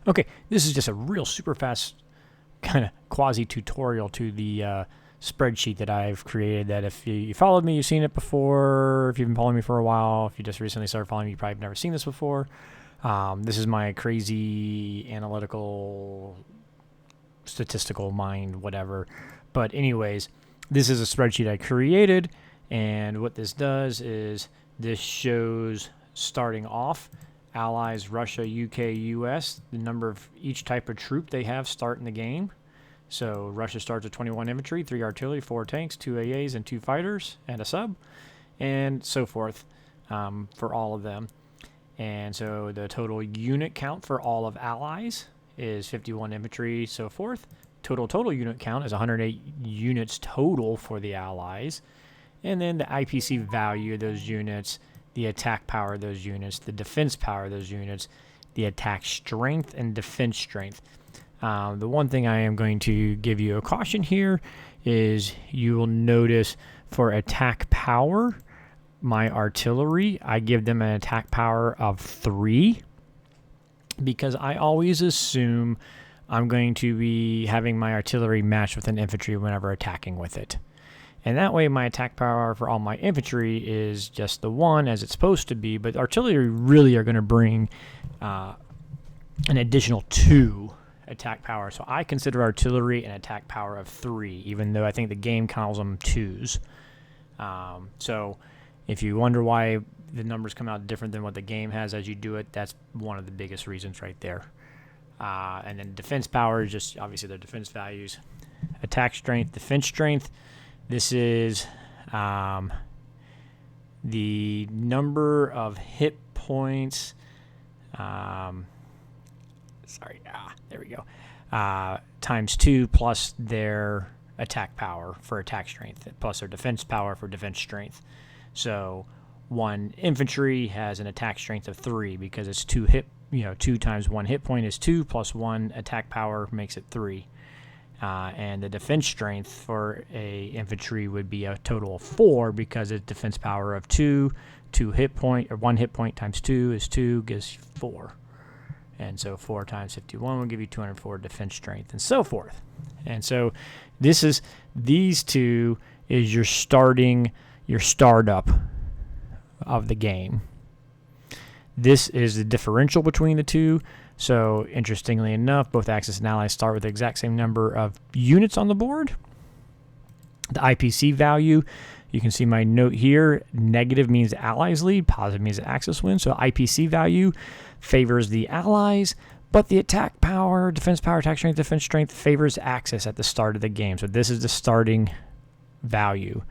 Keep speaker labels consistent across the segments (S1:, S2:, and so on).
S1: Okay, this is just a real super fast kind of quasi-tutorial to the spreadsheet that I've created that if you followed me, you've seen it before. If you've been following me for a while, if you just recently started following me, you probably have never seen this before. This is my crazy analytical, statistical mind, whatever. But anyways, this is a spreadsheet I created, and what this does is this shows starting off Allies, Russia, UK, US, the number of each type of troop they have start in the game. So Russia starts with 21 infantry, 3 artillery, 4 tanks, 2 AAs, and 2 fighters, and a sub, and so forth for all of them. And so the total unit count for all of Allies is 51 infantry, so forth. Total unit count is 108 units total for the Allies. And then the IPC value of those units, the attack power of those units, the defense power of those units, the attack strength and defense strength. The one thing I am going to give you a caution here is you will notice for attack power, my artillery, I give them an attack power of 3 because I always assume I'm going to be having my artillery matched with an infantry whenever attacking with it. And that way my attack power for all my infantry is just the 1 as it's supposed to be, but artillery really are going to bring an additional 2 attack power. So I consider artillery an attack power of 3, even though I think the game calls them 2s. So if you wonder why the numbers come out different than what the game has as you do it, that's one of the biggest reasons right there. And then defense power is just obviously their defense values. Attack strength, defense strength. This is the number of hit points. There we go. Times 2 plus their attack power for attack strength, plus their defense power for defense strength. So 1 infantry has an attack strength of 3 because it's 2 times 1 hit point is 2 plus 1 attack power makes it 3. And the defense strength for a infantry would be a total of 4 because it's defense power of 2, 1 hit point times 2 is 2, gives 4. And so 4 times 51 will give you 204 defense strength, and so forth. And so these two is your startup of the game. This is the differential between the two. So interestingly enough, both Axis and Allies start with the exact same number of units on the board. The IPC value, you can see my note here, negative means the Allies lead, positive means the Axis wins. So IPC value favors the Allies, but the attack power, defense power, attack strength, defense strength favors Axis at the start of the game. So this is the starting value.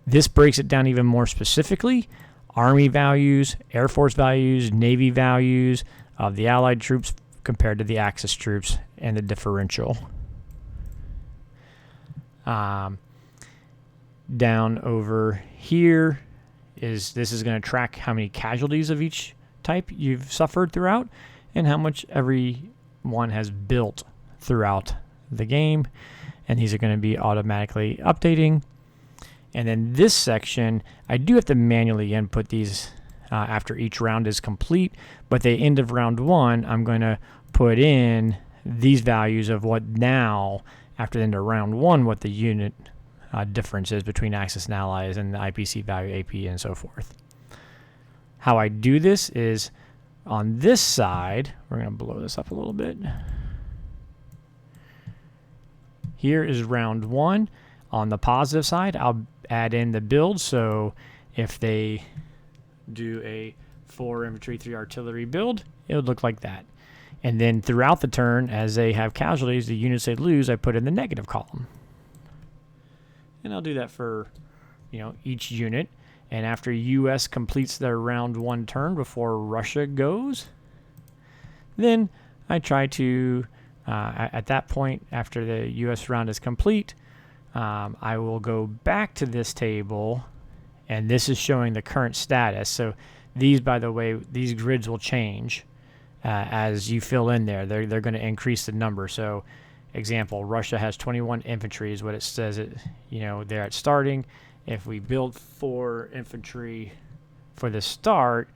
S1: This breaks it down even more specifically. Army values, Air Force values, Navy values of the Allied troops compared to the Axis troops, and the differential. Down over here this is going to track how many casualties of each type you've suffered throughout and how much every one has built throughout the game. And these are going to be automatically updating. And then this section, I do have to manually input these after each round is complete, but at the end of round 1, I'm going to put in these values of what now, after the end of round 1, what the unit difference is between Axis and Allies and the IPC value, AP, and so forth. How I do this is on this side, we're going to blow this up a little bit. Here is round 1. On the positive side, I'll add in the build. So if they do a 4 infantry, 3 artillery build, it would look like that. And then throughout the turn, as they have casualties, the units they lose, I put in the negative column. And I'll do that for, each unit. And after U.S. completes their round 1 turn before Russia goes, then I try to, at that point, after the U.S. round is complete, I will go back to this table, and this is showing the current status. So these, by the way, these grids will change as you fill in there. They're going to increase the number. So, example, Russia has 21 infantry is what it says. They're at starting. If we build 4 infantry for the start,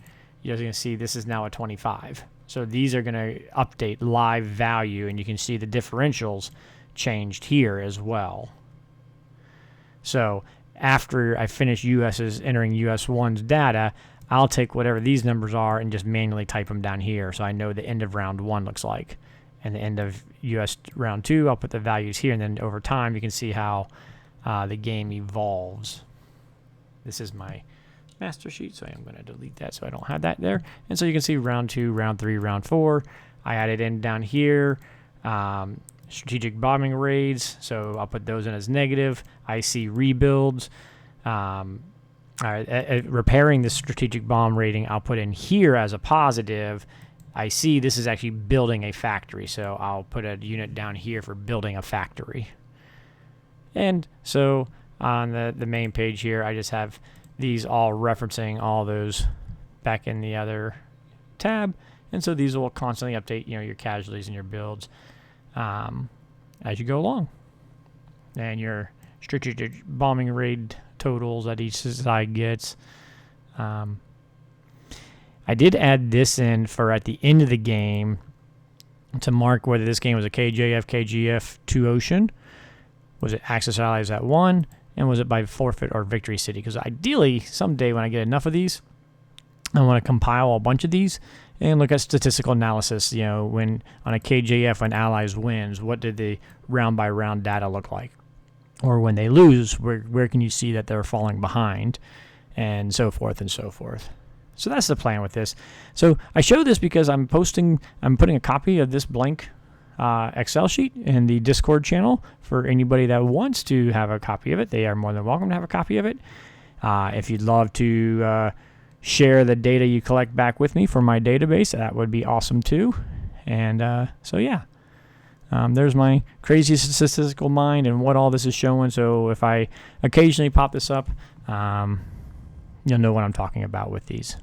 S1: you're going to see this is now a 25. So these are going to update live value, and you can see the differentials changed here as well. So after I finish entering US1's data, I'll take whatever these numbers are and just manually type them down here so I know the end of round 1 looks like. And the end of US round 2, I'll put the values here, and then over time you can see how the game evolves. This is my master sheet, so I'm going to delete that so I don't have that there. And so you can see round 2, round 3, round 4. I added in down here strategic bombing raids, so I'll put those in as negative. I see rebuilds. Repairing the strategic bomb rating, I'll put in here as a positive. I see this is actually building a factory, so I'll put a unit down here for building a factory. And so on the main page here, I just have these all referencing all those back in the other tab. And so these will constantly update, your casualties and your builds as you go along. And your strategic bombing raid totals that each side gets. I did add this in for at the end of the game to mark whether this game was a KJF, KGF, 2 Ocean. Was it Axis Allies at 1? And was it by forfeit or victory city? Because ideally, someday when I get enough of these, I want to compile a bunch of these and look at statistical analysis. When on a KJF, when Allies wins, what did the round by round data look like? Or when they lose, where can you see that they're falling behind? And so forth and so forth. So that's the plan with this. So I show this because I'm putting a copy of this blank Excel sheet in the Discord channel for anybody that wants to have a copy of it. They are more than welcome to have a copy of it. If you'd love to share the data you collect back with me for my database, that would be awesome too. And so yeah, there's my crazy statistical mind and what all this is showing. So if I occasionally pop this up, you'll know what I'm talking about with these.